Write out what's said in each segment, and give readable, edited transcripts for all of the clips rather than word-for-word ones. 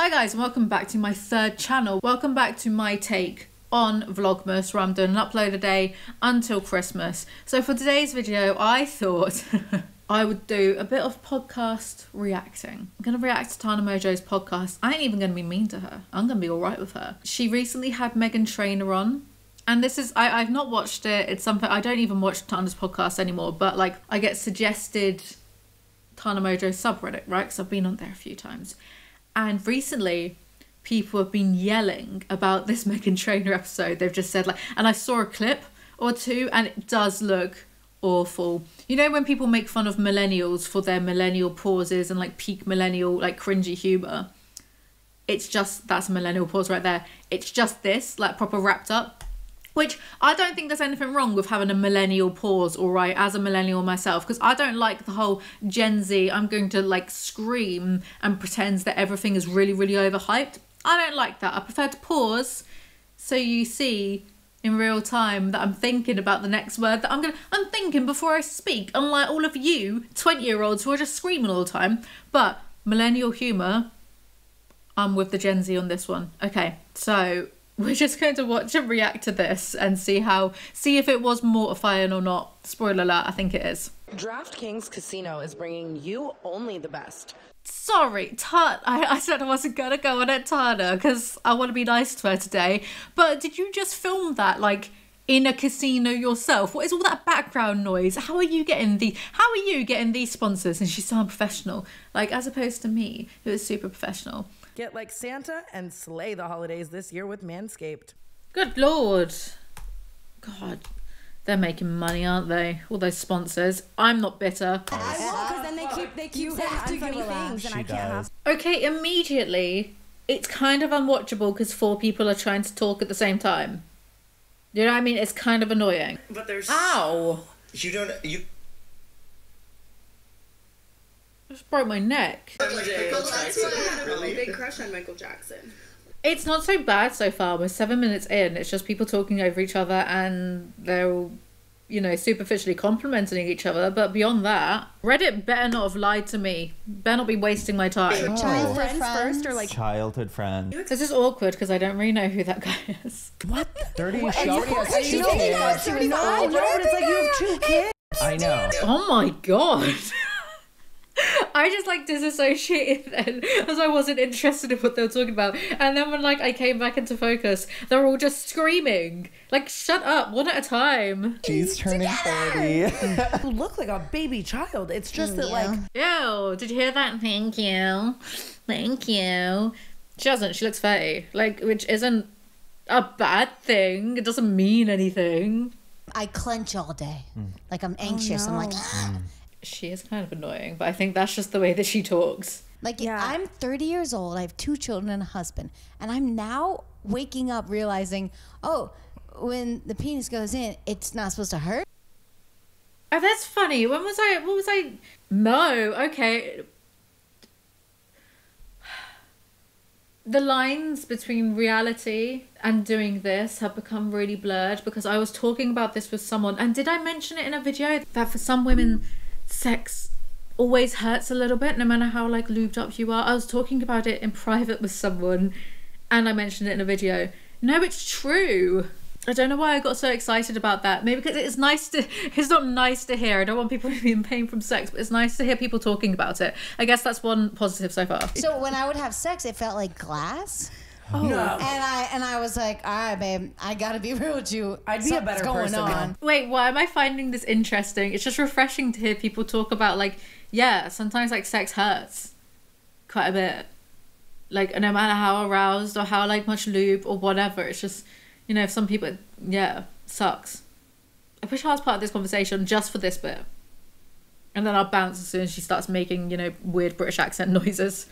Hi guys, and welcome back to my third channel. Welcome back to my take on Vlogmas, where I'm doing an upload a day until Christmas. So for today's video, I thought I would do a bit of podcast reacting. I'm going to react to Tana Mongeau's podcast. I ain't even going to be mean to her. I'm going to be alright with her. She recently had Meghan Trainor on. And this is, I've not watched it. It's something, I don't even watch Tana's podcast anymore. But like, I get suggested Tana Mongeau's subreddit, right? Because I've been on there a few times. And recently, people have been yelling about this Meghan Trainor episode. They've just said like, and I saw a clip or two and it does look awful. You know when people make fun of millennials for their millennial pauses and like peak millennial like cringy humour? It's just, that's a millennial pause right there. It's just this, like proper wrapped up. Which I don't think there's anything wrong with having a millennial pause, all right, as a millennial myself, because I don't like the whole Gen Z, I'm going to like scream and pretend that everything is really, really overhyped. I don't like that. I prefer to pause so you see in real time that I'm thinking about the next word that I'm thinking before I speak, unlike all of you 20-year-olds who are just screaming all the time. But millennial humour, I'm with the Gen Z on this one. Okay, so we're just going to watch and react to this and see if it was mortifying or not. Spoiler alert, I think it is. DraftKings Casino is bringing you only the best. Sorry, I said I wasn't going to go on at Tana because I want to be nice to her today. But did you just film that like in a casino yourself? What is all that background noise? How are you getting these sponsors? And she's so unprofessional, like as opposed to me, who is super professional. Get like Santa and slay the holidays this year with Manscaped. Good Lord. God, they're making money, aren't they? All those sponsors. I'm not bitter. I won't, because then they keep saying unfunny things and I can't have. Okay, immediately, it's kind of unwatchable because 4 people are trying to talk at the same time. You know what I mean? It's kind of annoying. But there's... Ow! You Just broke my neck. Big crush on Michael Jackson. It's not so bad so far. We're 7 minutes in. It's just people talking over each other and they're all, you know, superficially complimenting each other. But beyond that, Reddit better not have lied to me. Better not be wasting my time. Childhood friends first or like childhood friend. This is awkward because I don't really know who that guy is. What? 30 What? she already has She 2 told me kids. that she was No, but it's like you have 2 kids. I know. Oh my God. I just like disassociated then as I wasn't interested in what they were talking about. And then when like I came back into focus, they were all just screaming. Like, shut up, one at a time. She's turning 30. You look like a baby child. It's just that like... Ew, did you hear that? Thank you. Thank you. She doesn't, she looks 30. Like, which isn't a bad thing. It doesn't mean anything. I clench all day. Like I'm anxious. I'm like, She is kind of annoying, but I think that's just the way that she talks. like I'm 30 years old. I have 2 children and a husband. And I'm now waking up realizing, oh, when the penis goes in, it's not supposed to hurt. Oh, that's funny. What was I? No, okay. The lines between reality and doing this have become really blurred because I was talking about this with someone, and did I mention it in a video that for some women, sex always hurts a little bit no matter how like lubed up you are? I was talking about it in private with someone and I mentioned it in a video. No, it's true. I don't know why I got so excited about that. Maybe because it's not nice to hear. I don't want people to be in pain from sex, but it's nice to hear people talking about it. I guess that's one positive so far. So when I would have sex, it felt like glass. Oh. No. And I was like, all right, babe, I gotta be real with you. I'd be a better person now. Wait, why am I finding this interesting? It's just refreshing to hear people talk about like, yeah, sometimes like sex hurts quite a bit. Like no matter how aroused or how like much lube or whatever, it's just, you know, some people, yeah, sucks. I wish I was part of this conversation just for this bit. And then I'll bounce as soon as she starts making, you know, weird British accent noises.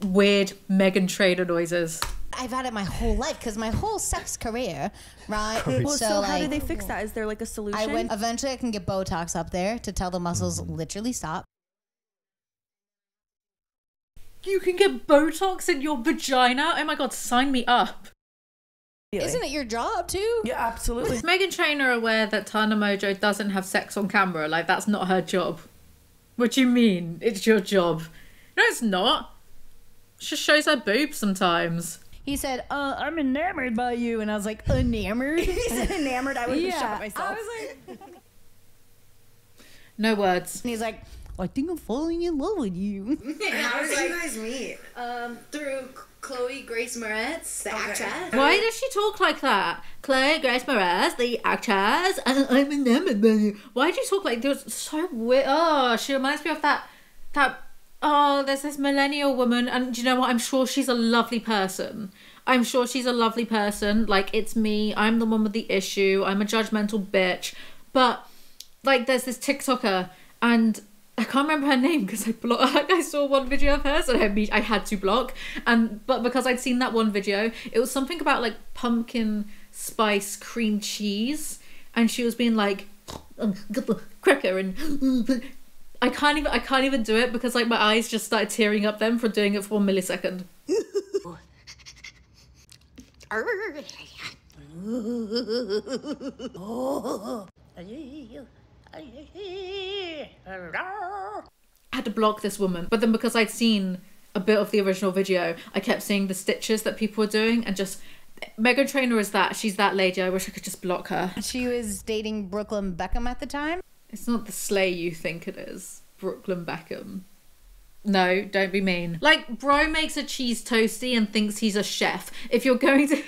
Weird Meghan Trainor noises. I've had it my whole life because my whole sex career, right? Well, so like, how do they fix that? Is there like a solution? Eventually I can get Botox up there to tell the muscles literally stop. You can get Botox in your vagina? Oh my God, sign me up. Isn't it your job too? Yeah, absolutely. Is Meghan Trainor aware that Tana Mongeau doesn't have sex on camera? Like, that's not her job. What do you mean? It's your job. No, it's not. She just shows her boobs sometimes. He said, I'm enamored by you. And I was like, enamored? He said enamored. I would have shot myself. I was like... No words. And he's like, I think I'm falling in love with you. How did you guys meet? Through Chloe Grace Moretz, the actress. Why does she talk like that? Chloe Grace Moretz, the actress, and I'm enamored by you. Why do you talk like this? So weird. Oh, she reminds me of that. Oh, there's this millennial woman, and do you know what? I'm sure she's a lovely person. I'm sure she's a lovely person. Like, it's me. I'm the one with the issue. I'm a judgmental bitch. But, like, there's this TikToker, and I can't remember her name because I saw one video of hers and I had to block. But because I'd seen that one video, it was something about, like, pumpkin spice cream cheese. And she was being like, get the cracker and... I can't even do it because like my eyes just started tearing up then for doing it for 1 millisecond. I had to block this woman, but then because I'd seen a bit of the original video, I kept seeing the stitches that people were doing and just... Meghan Trainor is that. She's that lady. I wish I could just block her. She was dating Brooklyn Beckham at the time. It's not the slay you think it is. Brooklyn Beckham. No, don't be mean. Like, bro makes a cheese toasty and thinks he's a chef. If you're going to...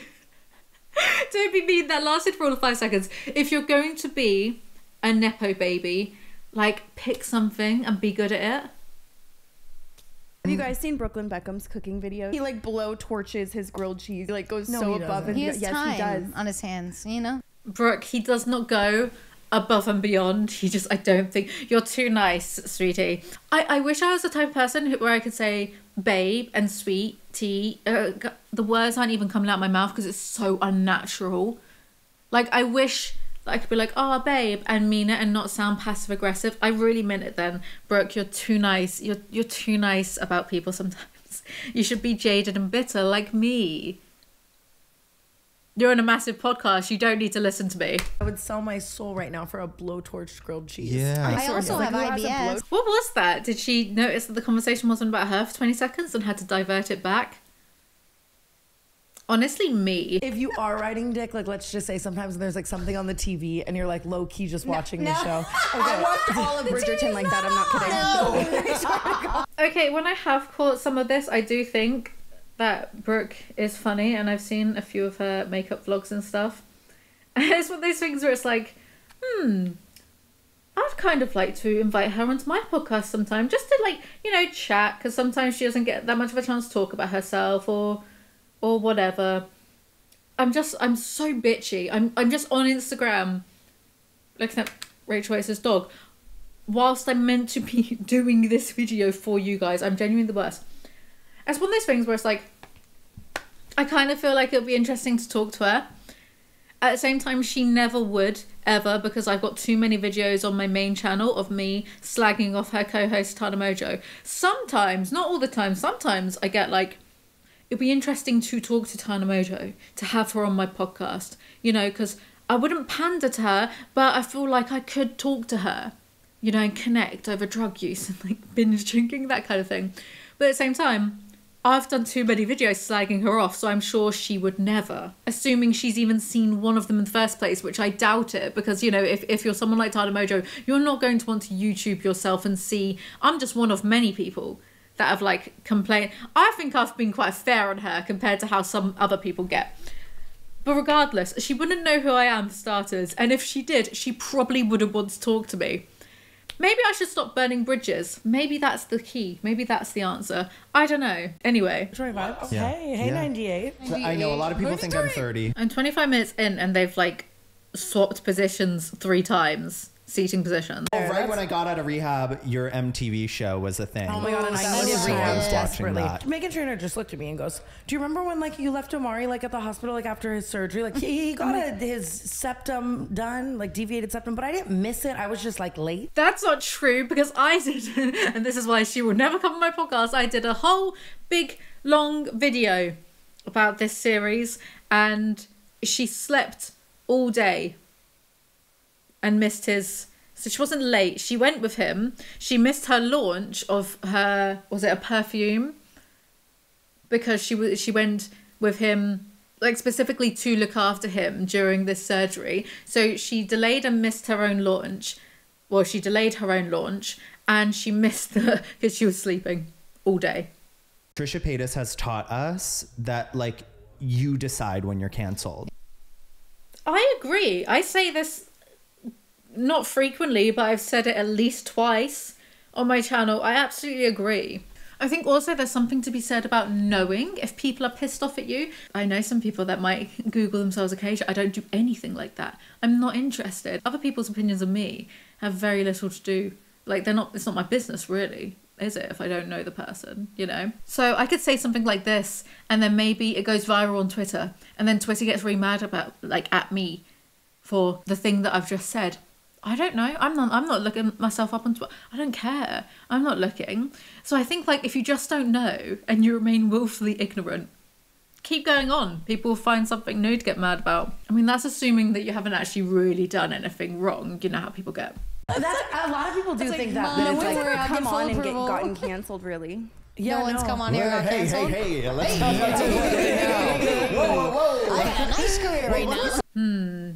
Don't be mean, that lasted for all of 5 seconds. If you're going to be a Nepo baby, like, pick something and be good at it. Have you guys seen Brooklyn Beckham's cooking video? He like blow torches his grilled cheese. He like goes so above and He has yes, time he does. on his hands, you know? Brooke, he does not go above and beyond. He just, I don't think... You're too nice, sweetie. I wish I was the type of person where I could say babe and sweet tea. The words aren't even coming out my mouth because it's so unnatural. Like, I wish that I could be like, oh, babe, and mean it and not sound passive aggressive. I really meant it then. Brooke, you're too nice. You're too nice about people sometimes. You should be jaded and bitter like me. You're on a massive podcast. You don't need to listen to me. I would sell my soul right now for a blowtorch grilled cheese. Yeah. I also have IBS. What was that? Did she notice that the conversation wasn't about her for 20 seconds and had to divert it back? Honestly, me. If you are riding dick, like let's just say sometimes there's like something on the TV and you're like low key just watching the show. I watched all of Bridgerton like that. I'm not kidding. Okay, when I have caught some of this, I do think that Brooke is funny, and I've seen a few of her makeup vlogs and stuff. And it's one of those things where it's like, I'd kind of like to invite her onto my podcast sometime, just to like, you know, chat, because sometimes she doesn't get that much of a chance to talk about herself or whatever. I'm so bitchy. I'm just on Instagram looking at Rachel Wace's dog whilst I'm meant to be doing this video for you guys. I'm genuinely the worst. It's one of those things where it's like, I kind of feel like it would be interesting to talk to her. At the same time, she never would, ever, because I've got too many videos on my main channel of me slagging off her co-host Tana Mojo. Sometimes, not all the time, sometimes I get like, it'd be interesting to talk to Tana Mojo, to have her on my podcast, you know, because I wouldn't pander to her, but I feel like I could talk to her, you know, and connect over drug use and like binge drinking, that kind of thing. But at the same time, I've done too many videos slagging her off, so I'm sure she would never. Assuming she's even seen one of them in the first place, which I doubt it, because, you know, if you're someone like Tana Mojo, you're not going to want to YouTube yourself and see, I'm just one of many people that have, like, complained. I think I've been quite fair on her compared to how some other people get. But regardless, she wouldn't know who I am, for starters, and if she did, she probably wouldn't want to talk to me. Maybe I should stop burning bridges. Maybe that's the key. Maybe that's the answer. I don't know. Anyway. 25. Yeah. Hey, Yeah. 98. I know a lot of people think I'm 30. I'm 25 minutes in and they've like swapped positions 3 times. Seating positions. Oh, right when I got out of rehab, your MTV show was a thing. Oh my god, and I so needed sad. rehab I was watching desperately. that. Meghan Trainor just looked at me and goes, "Do you remember when like you left Amari like at the hospital like after his surgery? Like he got his septum done, like deviated septum, but I didn't miss it. I was just like late." That's not true because I did, and this is why she will never come on my podcast. I did a whole big long video about this series and she slept all day and missed his... So she wasn't late. She went with him. She missed her launch of her... Was it a perfume? because she went with him like specifically to look after him during this surgery. So she delayed and missed her own launch. Well, she delayed her own launch and she missed because she was sleeping all day. Trisha Paytas has taught us that like you decide when you're canceled. I agree. I say this not frequently, but I've said it at least twice on my channel. I absolutely agree. I think also there's something to be said about knowing if people are pissed off at you. I know some people that might Google themselves occasionally. I don't do anything like that. I'm not interested. Other people's opinions of me have very little to do. Like it's not my business really, is it, if I don't know the person, you know? So I could say something like this and then maybe it goes viral on Twitter and then Twitter gets really mad about, like, at me for the thing that I've just said. I don't know. I'm not looking myself up on Twitter. I don't care. I'm not looking. So I think like if you just don't know and you remain willfully ignorant, keep going on. People will find something new to get mad about. I mean, that's assuming that you haven't actually really done anything wrong. You know how people get. That's, a lot of people do think that. No It's one's like, ever come full on and approval. gotten canceled, really. No one's come on here and got canceled. Hey, let's talk about it now. Whoa. I got a nice career right now.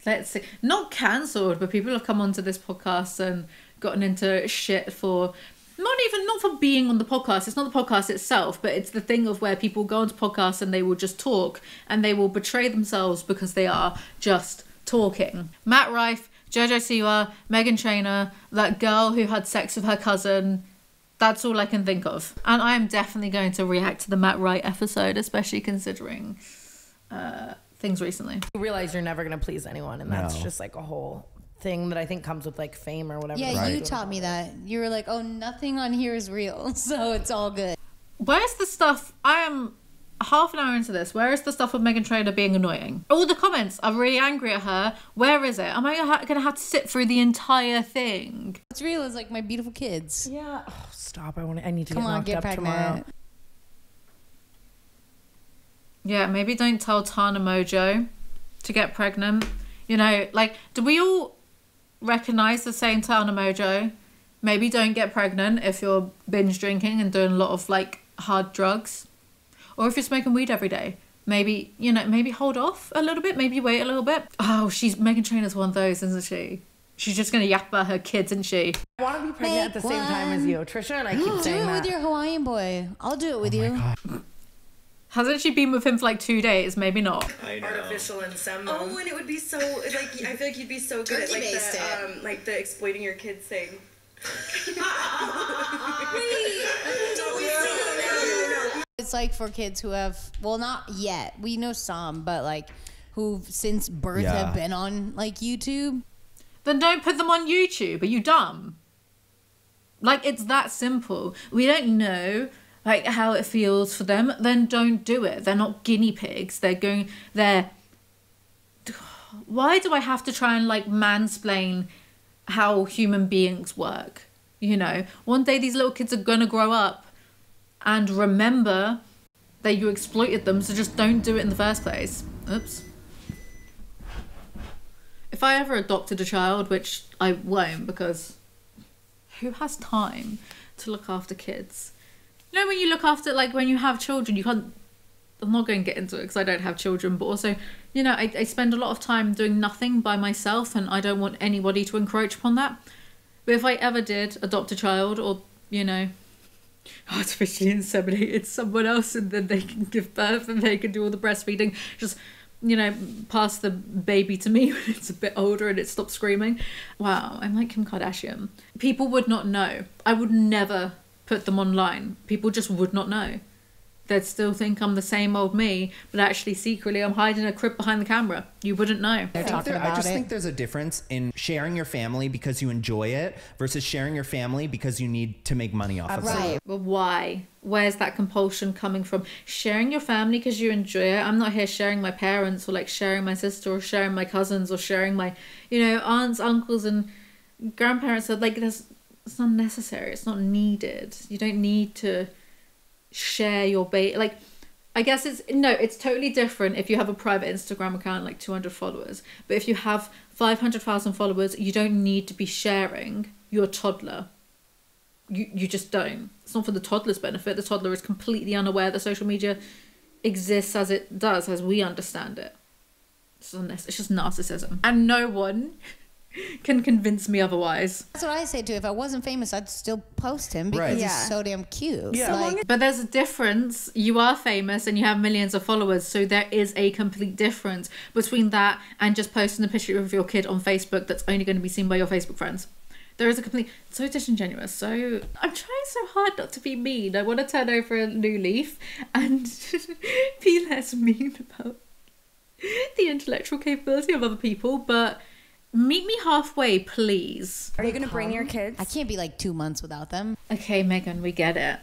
Let's see. Not cancelled, but people have come onto this podcast and gotten into shit for not for being on the podcast. It's not the podcast itself, but it's the thing of where people go onto podcasts and they will just talk and they will betray themselves because they are just talking. Matt Rife, Jojo Siwa, Meghan Trainor, that girl who had sex with her cousin. That's all I can think of. And I am definitely going to react to the Matt Rife episode, especially considering things recently. You realize you're never going to please anyone, and that's No. just like a whole thing that I think comes with like fame or whatever. Yeah, Right. you taught me that. You were like, oh, nothing on here is real, so it's all good. Where's the stuff? I am half an hour into this. Where is the stuff of Meghan Trainor being annoying? All the comments are really angry at her. Where is it? Am I going to have to sit through the entire thing? What's real is like my beautiful kids. Yeah. Oh, stop. I need to Come get on, knocked get up pregnant. tomorrow. Yeah, maybe don't tell Tana Mojo to get pregnant. You know, like, do we all recognize the same Tana Mojo? Maybe don't get pregnant if you're binge drinking and doing a lot of like hard drugs. Or if you're smoking weed every day. Maybe, you know, maybe hold off a little bit. Maybe wait a little bit. Oh, Meghan Trainor's one of those, isn't she? She's just going to yap about her kids, isn't she? I want to be pregnant at the same time as you, Trisha, and I keep Do saying it that. with your Hawaiian boy. I'll do it with you. Hasn't she been with him for like 2 days? Maybe not. Artificial insemination. Oh, and it would be so like I feel like you'd be so good at like the exploiting your kids thing. It's like for kids who have, well, not yet. We know some, but like who've since birth Yeah. have been on like YouTube. Then don't put them on YouTube. Are you dumb? Like, it's that simple. We don't know like how it feels for them. Then don't do it. They're not guinea pigs. They're why do I have to try and like mansplain how human beings work? You know, one day these little kids are gonna grow up and remember that you exploited them, so just don't do it in the first place. Oops. If I ever adopted a child, which I won't, because who has time to look after kids? You know, when you look after, like when you have children, you can't, I'm not going to get into it because I don't have children, but also, you know, I spend a lot of time doing nothing by myself and I don't want anybody to encroach upon that. But if I ever did adopt a child or, you know, artificially inseminated someone else and then they can give birth and they can do all the breastfeeding, just, you know, pass the baby to me when it's a bit older and it stops screaming. Wow, I'm like Kim Kardashian. People would not know. I would never put them online. People just would not know. They'd still think I'm the same old me, but actually secretly I'm hiding a crib behind the camera. You wouldn't know. They're talking I about just it. think there's a difference in sharing your family because you enjoy it versus sharing your family because you need to make money off of it. Right. But why? Where's that compulsion coming from? Sharing your family because you enjoy it. I'm not here sharing my parents or like sharing my sister or sharing my cousins or sharing my, you know, aunts, uncles and grandparents. So like it's not necessary. It's not needed. You don't need to share your like I guess it's totally different if you have a private Instagram account like 200 followers, but if you have 500,000 followers you don't need to be sharing your toddler. You just don't. It's not for the toddler's benefit. The toddler is completely unaware that social media exists as it does, as we understand it. It's just narcissism. And no one can convince me otherwise. That's what I say too. If I wasn't famous, I'd still post him because Right. he's so damn cute. Yeah. Like, But there's a difference. You are famous and you have millions of followers, so there is a complete difference between that and just posting a picture of your kid on Facebook that's only going to be seen by your Facebook friends. There is a complete... So disingenuous. So I'm trying so hard not to be mean. I want to turn over a new leaf and be less mean about the intellectual capability of other people, but meet me halfway, please. Are you gonna bring your kids? I can't be like 2 months without them. Okay, Megan, we get it.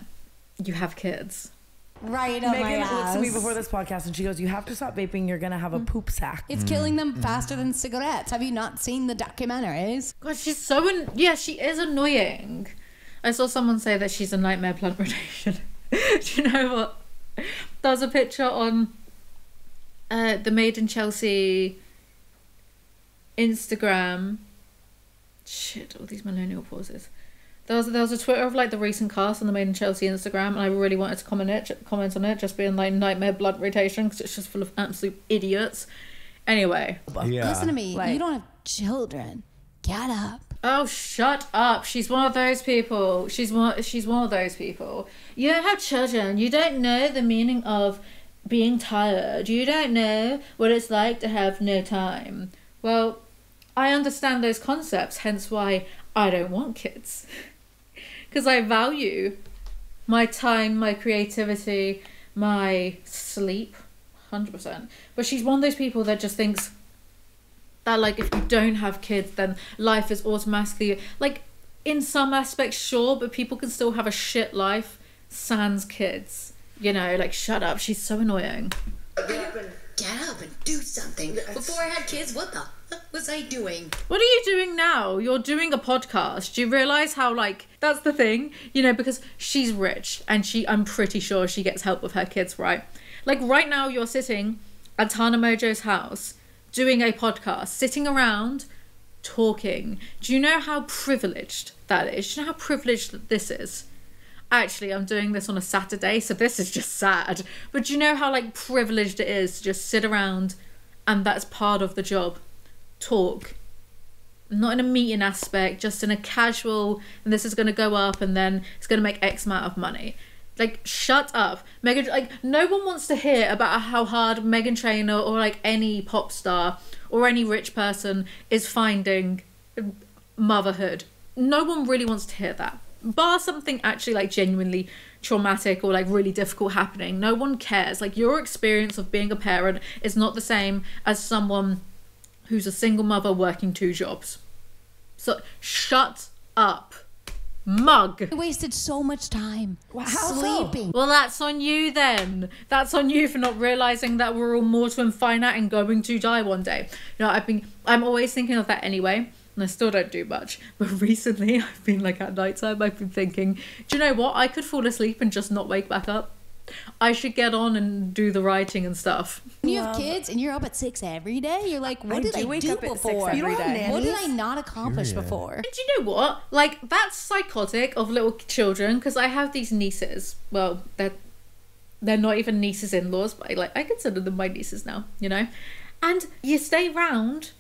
You have kids. Right on my Megan ass. looked at me before this podcast and she goes, "You have to stop vaping. You're gonna have a poop sack." It's killing them faster than cigarettes. Have you not seen the documentaries? God, she's so... Yeah, she is annoying. I saw someone say that she's a nightmare blunt rotation. Do you know what? There was a picture on the Made in Chelsea Instagram. Shit, all these millennial pauses. There was a Twitter of like the recent cast on the Made in Chelsea Instagram, and I really wanted to comment on it, just being like nightmare blunt rotation because it's just full of absolute idiots. Anyway. Yeah. Listen to me. Like- You don't have children. Get up. Oh, shut up. She's one of those people. She's one of those people. You don't have children. You don't know the meaning of being tired. You don't know what it's like to have no time. Well, I understand those concepts, hence why I don't want kids. Because I value my time, my creativity, my sleep, 100%. But she's one of those people that just thinks that, like, if you don't have kids, then life is automatically... Like, in some aspects, sure, but people can still have a shit life sans kids. You know, like, shut up. She's so annoying. Get up and do something. Before I had kids, what the fuck was I doing? What are you doing now? You're doing a podcast. Do you realise how, like, that's the thing? You know, because she's rich and I'm pretty sure she gets help with her kids, right? Like, right now you're sitting at Tana Mojo's house doing a podcast, sitting around talking. Do you know how privileged that is? Do you know how privileged this is? Actually, I'm doing this on a Saturday, so this is just sad. But do you know how, like, privileged it is to just sit around and that's part of the job? Talk. Not in a meeting aspect, just in a casual, and this is going to go up and then it's going to make X amount of money. Like, shut up. Megan, like, no one wants to hear about how hard Meghan Trainor or, like, any pop star or any rich person is finding motherhood. No one really wants to hear that. Bar something actually, like, genuinely traumatic or, like, really difficult happening. No one cares. Like, your experience of being a parent is not the same as someone who's a single mother working 2 jobs. So, shut up. Mug. I wasted so much time How so? sleeping. Well, that's on you then. That's on you for not realizing that we're all mortal and finite and going to die one day. You know, I'm always thinking of that anyway, and I still don't do much. But recently, I've been like at nighttime, I've been thinking, do you know what? I could fall asleep and just not wake back up. I should get on and do the writing and stuff. When you have kids and you're up at 6 every day, you're like, what did I wake do up at 6 before? every You don't have day. What did nannies? I not accomplish before? And do you know what? Like, that's psychotic of little children, because I have these nieces. Well, they're not even nieces-in-laws, but I consider them my nieces now, you know? And you stay round,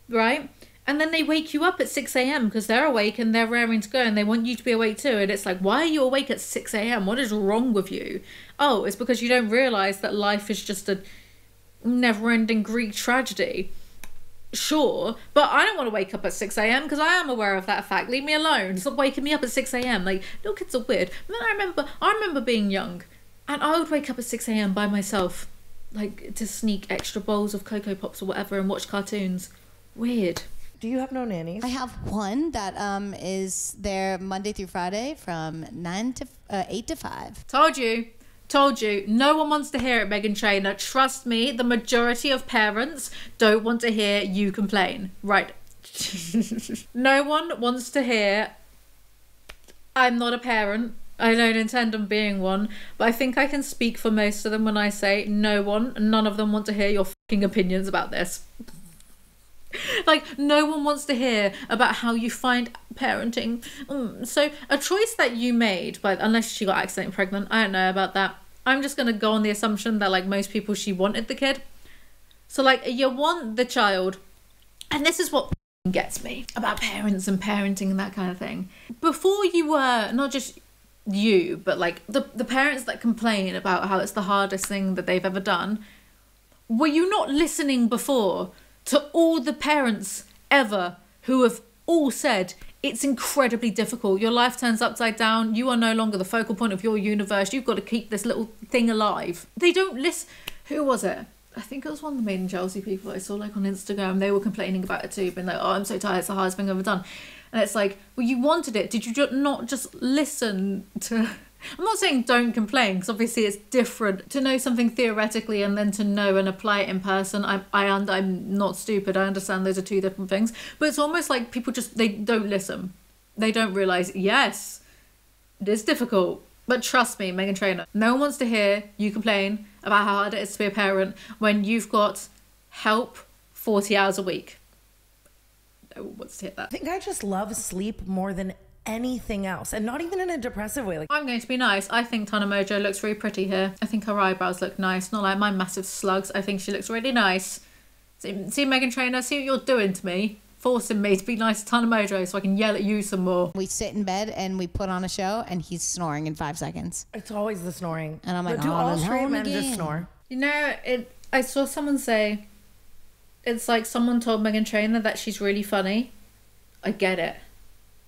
right? And then they wake you up at 6 a.m. because they're awake and they're raring to go and they want you to be awake too. And it's like, why are you awake at 6 a.m.? What is wrong with you? Oh, it's because you don't realise that life is just a never-ending Greek tragedy. Sure, but I don't want to wake up at 6 a.m. because I am aware of that fact. Leave me alone. Stop waking me up at 6 a.m. Like, little kids are weird. But then I remember being young and I would wake up at 6 a.m. by myself, like, to sneak extra bowls of Cocoa Pops or whatever and watch cartoons. Weird. Do you have no nannies? I have one that is there Monday through Friday from 8 to 5. Told you. No one wants to hear it, Meghan Trainor. Trust me, the majority of parents don't want to hear you complain. Right. No one wants to hear I'm not a parent. I don't intend on being one. But I think I can speak for most of them when I say none of them want to hear your fucking opinions about this. Like, no one wants to hear about how you find parenting. So a choice that you made, but unless she got accidentally pregnant, I don't know about that. I'm just going to go on the assumption that, like most people, she wanted the kid. So, like, you want the child. And this is what gets me about parents and parenting and that kind of thing. Before you were, not just you, but like the parents that complain about how it's the hardest thing that they've ever done, were you not listening before to all the parents ever who have all said it's incredibly difficult, your life turns upside down, you are no longer the focal point of your universe, you've got to keep this little thing alive? They don't listen. Who was it? I think it was one of the Made in Chelsea people I saw, like, on Instagram. They were complaining about it too, being like, oh, I'm so tired, it's the hardest thing I've ever done. And it's like, well, you wanted it. Did you not just listen to... I'm not saying don't complain, because obviously it's different to know something theoretically and then to know and apply it in person. I'm not stupid. I understand those are two different things. But it's almost like people just, they don't listen. They don't realise, yes, it is difficult. But trust me, Meghan Trainor, no one wants to hear you complain about how hard it is to be a parent when you've got help 40 hours a week. No one wants to hear that. I think I just love sleep more than anything else, and not even in a depressive way. Like, I'm going to be nice. I think Tana Mojo looks really pretty here. I think her eyebrows look nice, not like my massive slugs. I think she looks really nice. See Meghan Trainor, see what you're doing to me, forcing me to be nice to Tana Mojo so I can yell at you some more. We sit in bed and we put on a show and he's snoring in 5 seconds. it's always the snoring. And I'm like, do oh, all no, straight men again. just snore? You know, I saw someone say, it's like someone told Meghan Trainor that she's really funny. I get it.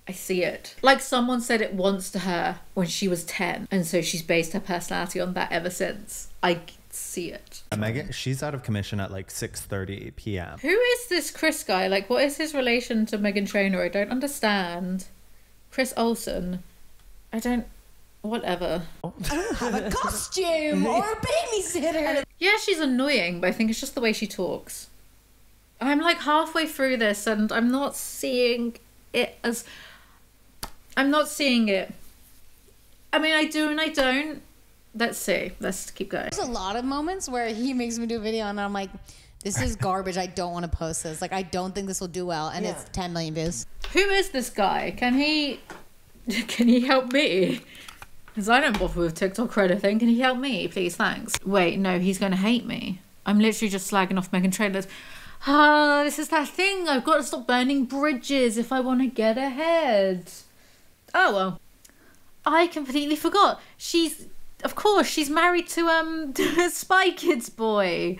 I see it. Like someone said it once to her when she was 10, and so she's based her personality on that ever since. I see it. Megan, she's out of commission at like 6:30 p.m. Who is this Chris guy? Like, what is his relation to Meghan Trainor? I don't understand. Chris Olsen. I don't... Whatever. I don't have a costume or a babysitter. Yeah, she's annoying, but I think it's just the way she talks. I'm like halfway through this and I'm not seeing it as... I'm not seeing it. I mean, I do and I don't. Let's see. Let's keep going. There's a lot of moments where he makes me do a video and I'm like, this is garbage. I don't want to post this. Like, I don't think this will do well. And it's 10 million views. Who is this guy? Can he help me? Because I don't bother with TikTok or anything. Can he help me, please? Thanks. Wait, no, he's going to hate me. I'm literally just slagging off Meghan Trainor. This is that thing. I've got to stop burning bridges if I want to get ahead. Oh, well. I completely forgot. Of course, she's married to Spy Kids boy.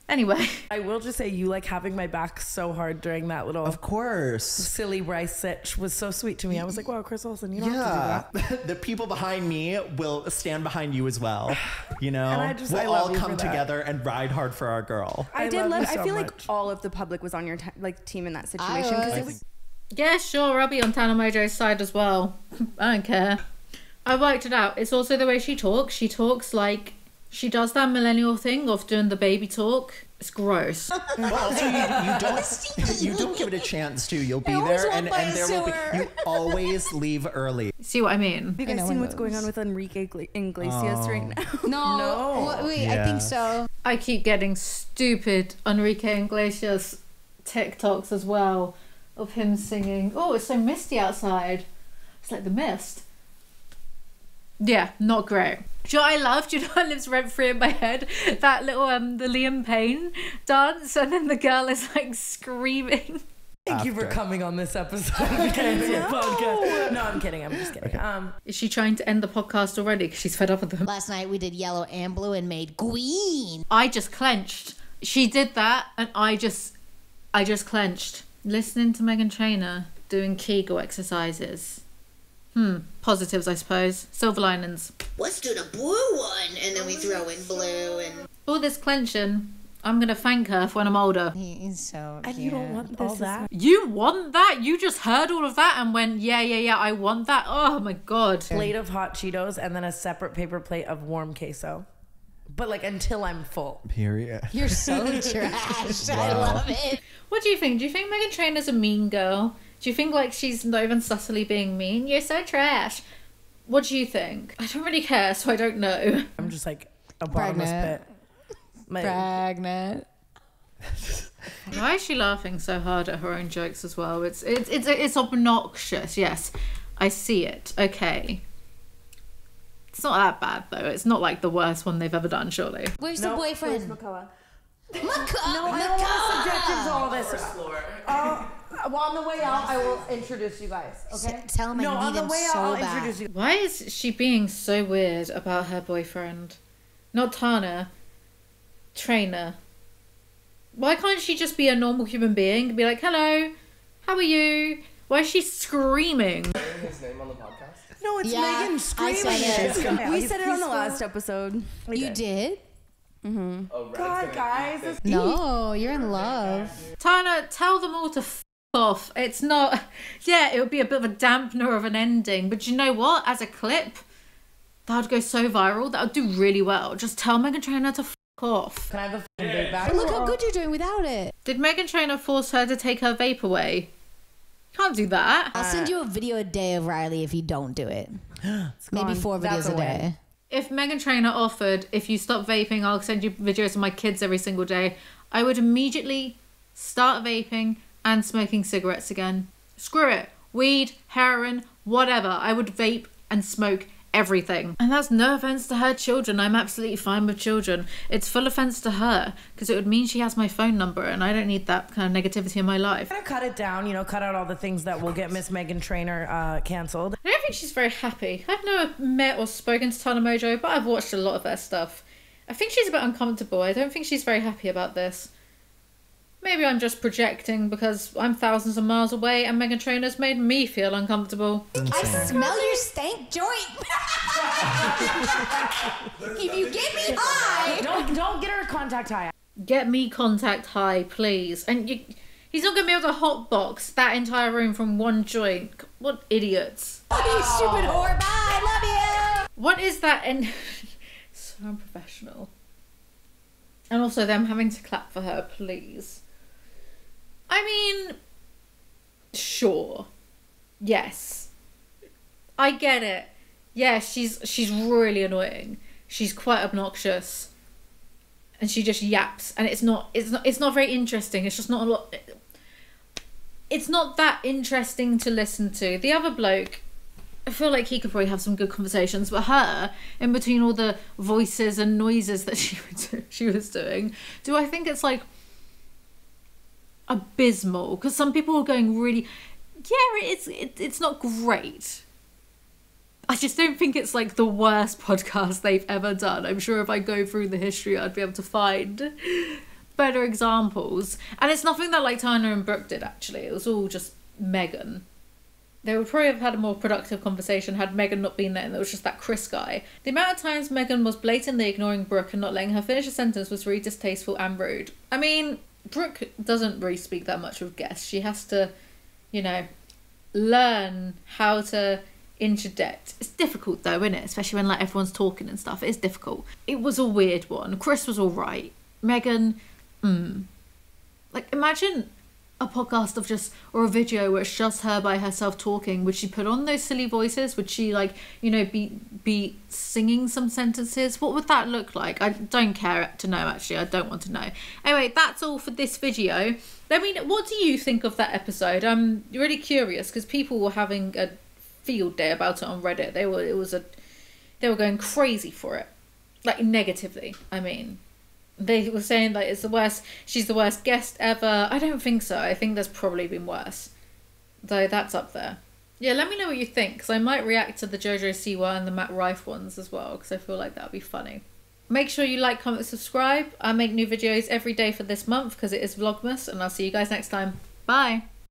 Anyway. I will just say, you like having my back so hard during that little... Of course. Silly Bryce sitch was so sweet to me. I was like, wow, Chris Olsen, you don't have to do that. The people behind me will stand behind you as well. You know, I we'll all come together and ride hard for our girl. I did love. so I feel much. like all of the public was on your team in that situation because it was. Yeah, sure, I'll be on Tana Mojo's side as well. I don't care. I worked it out. It's also the way she talks. She talks like... She does that millennial thing of doing the baby talk. It's gross. Well, also you don't give it a chance to. You'll be there and there will be... You always leave early. See what I mean? Have you guys seen what's going on with Enrique Iglesias right now? No. Wait, I think so. I keep getting stupid Enrique Iglesias TikToks as well of him singing, oh, it's so misty outside. It's like the mist. Yeah, not great. Do you know what I love? Do you know what lives rent free in my head? That little the Liam Payne dance, and then the girl is like screaming. Thank you for coming on this episode. Podcast. No, I'm kidding. I'm just kidding. Okay. Is she trying to end the podcast already because she's fed up with them? Last night we did yellow and blue and made green. I just clenched. She did that, and I just clenched. Listening to Meghan Trainor doing Kegel exercises. Positives, I suppose. Silver linings. Let's do the blue one, and then we throw in blue and... All this clenching, I'm going to thank her for when I'm older. He's so cute. And you don't want all that? You want that? You just heard all of that and went, yeah, I want that. Oh my God. Plate of hot Cheetos and then a separate paper plate of warm queso. But like until I'm full. Period. You're so trash. Wow. I love it. What do you think? Do you think Meghan Trainor's a mean girl? Do you think like she's not even subtly being mean? You're so trash. What do you think? I don't really care, so I don't know. I'm just like a bottomless pit. Pregnant. Why is she laughing so hard at her own jokes as well? It's obnoxious. Yes, I see it. Okay. It's not that bad though. It's not like the worst one they've ever done, surely. Where's the boyfriend? Where's Makoa? No, I don't want to subject him to all this. Well, on the way out, I will introduce you guys. Okay? Tell him I need him so bad. you. Why is she being so weird about her boyfriend? Not Tana. Trainor. Why can't she just be a normal human being and be like, hello, how are you? Why is she screaming? His name on the podcast? No, it's Yeah, Megan I screaming said it. We said it on the last episode. You did? Oh, God, guys. This No, you're in love. Tana, tell them all to f off. It's not... Yeah, it would be a bit of a dampener of an ending, but you know what? As a clip, that would go so viral. That would do really well. Just tell Meghan Trainor to f off. Can I have the vape back? Look how good you're doing without it. Did Meghan Trainor force her to take her vape away? Can't do that. I'll send you a video a day of Riley if you don't do it. Maybe 4 That's videos a a day. If Meghan Trainor offered, if you stop vaping, I'll send you videos of my kids every single day, I would immediately start vaping and smoking cigarettes again. Screw it. Weed, heroin, whatever. I would vape and smoke everything. And that's no offense to her children. I'm absolutely fine with children. It's full offense to her because it would mean she has my phone number and I don't need that kind of negativity in my life. I'm gonna cut it down, cut out all the things that will get Miss Meghan Trainor canceled. I don't think she's very happy. I've never met or spoken to Tana Mojo, but I've watched a lot of her stuff. I think she's a bit uncomfortable. I don't think she's very happy about this. Maybe I'm just projecting because I'm thousands of miles away and Meghan Trainor's made me feel uncomfortable. I smell your stank joint. If you get me high. Don't get her contact high. Get me contact high, please. And he's not going to be able to hotbox that entire room from one joint. What idiots. You stupid whore. Bye. Love you. What is that? And so unprofessional. And also them having to clap for her, please. I mean, sure. Yes. I get it. Yeah, she's really annoying. She's quite obnoxious. And she just yaps and it's not very interesting. It's just not a lot. It's not that interesting to listen to. The other bloke, I feel like he could probably have some good conversations, but her, in between all the voices and noises that she was doing, do I think it's like abysmal? Because some people are going really, yeah, it's not great. I just don't think it's like the worst podcast they've ever done. I'm sure if I go through the history, I'd be able to find better examples. And it's nothing that like Tana and Brooke did, actually. It was all just Meghan. They would probably have had a more productive conversation had Meghan not been there and there was just that Chris guy. The amount of times Meghan was blatantly ignoring Brooke and not letting her finish a sentence was really distasteful and rude. I mean, Brooke doesn't really speak that much with guests. She has to, learn how to interject. It's difficult though, isn't it? Especially when like everyone's talking and stuff. It is difficult. It was a weird one. Chris was all right. Meghan, like imagine a podcast of just, or a video where it's just her by herself talking. Would she put on those silly voices? Would she like, be singing some sentences? What would that look like? I don't care to know, actually. I don't want to know. Anyway, that's all for this video. Let me know, what do you think of that episode? I'm really curious because people were having a field day about it on Reddit. They were going crazy for it. Like negatively, I mean. They were saying that it's the worst, she's the worst guest ever. I don't think so. I think there's probably been worse. Though that's up there. Yeah, let me know what you think, because I might react to the Jojo Siwa and the Matt Rife ones as well, because I feel like that would be funny. Make sure you like, comment, subscribe. I make new videos every day for this month, because it is Vlogmas, and I'll see you guys next time. Bye!